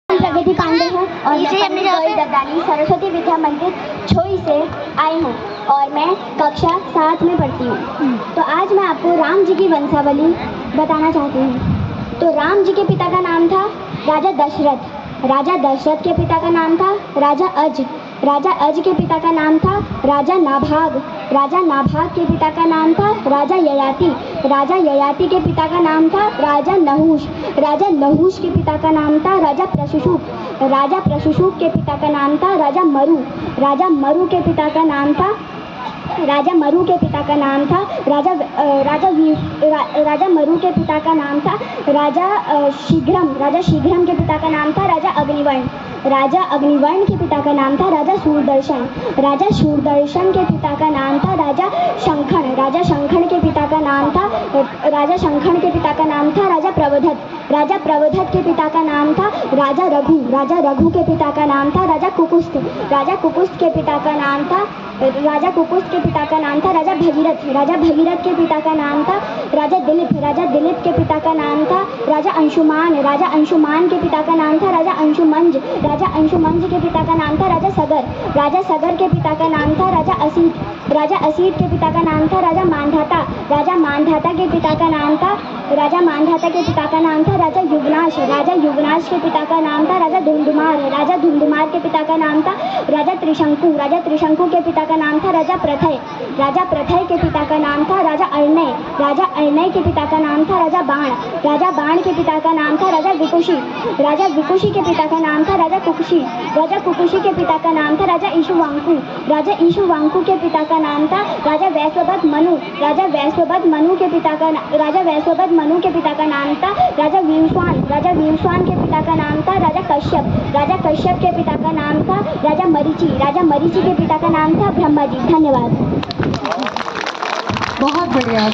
प्रगति पांडे है और मैं ददाली सरस्वती विद्या मंदिर छोई से आई हूँ और मैं कक्षा 7 में पढ़ती हूँ। तो आज मैं आपको राम जी की वंशावली बताना चाहती हूँ। तो राम जी के पिता का नाम था राजा दशरथ। राजा दशरथ के पिता का नाम था राजा अज। राजा अज के पिता का नाम था राजा नाभाग। राजा नाभाग के पिता का नाम था राजा ययाति। राजा ययाति के पिता का नाम था राजा नहुष। राजा नहुष के पिता का नाम था राजा प्रशुशुक। राजा प्रशुशुक के पिता का नाम था राजा मरु। राजा मरु के पिता का नाम था राजा मरु के पिता का नाम था राजा मरु के पिता का नाम था राजा शीघ्रम। राजा शीघ्रम के पिता का नाम था राजा अग्निवर्ण। राजा अग्निवर्ण के पिता का नाम था राजा शूरदर्शन। राजा शूरदर्शन के पिता का नाम था राजा शंखन। राजा शंखन के पिता का नाम था राजा प्रवधत। राजा प्रवधत के पिता का नाम था राजा रघु। राजा रघु के पिता का नाम था राजा कुपुस्त। राजा कुपुस्त के पिता का नाम था राजा भगीरथ। राजा भगीरथ के पिता का नाम था राजा दिलीप। राजा दिलीप के पिता का नाम था राजा अंशुमान। राजा अंशुमान के पिता का नाम था राजा अंशुमंज। राजा अंशुमंज के पिता का नाम था राजा सगर। राजा सगर के पिता का नाम था राजा असीत। राजा असीत के पिता का नाम था राजा मांधाता। राजा मांधाता के पिता का नाम था राजा युगनाश। राजा युगनाश के पिता का नाम था राजा धुंधुमार। राजा धुंधुमार के पिता का नाम था राजा त्रिशंकु। राजा त्रिशंकु के पिता का नाम था राजा प्रथय। राजा प्रथय के पिता का नाम था राजा अर्णय। राजा अर्णय के पिता का नाम था राजा बाण। राजा बाण के पिता का नाम था राजा विकुशी। राजा विकुशी के पिता का नाम था राजा कुकुशी। राजा कुकुशी के पिता का नाम था राजा ईशुवांकु। राजा ईशुवांकु के पिता का नाम था राजा वैश्ववत मनु। राजा वैश्ववत मनु के पिता का नाम था राजा वीरस्वान। राजा वीरस्वान के पिता का नाम था राजा कश्यप। राजा कश्यप के पिता का नाम था राजा मरीचि। राजा मरीचि के पिता का नाम था ब्रह्मा जी। धन्यवाद। बहुत बढ़िया।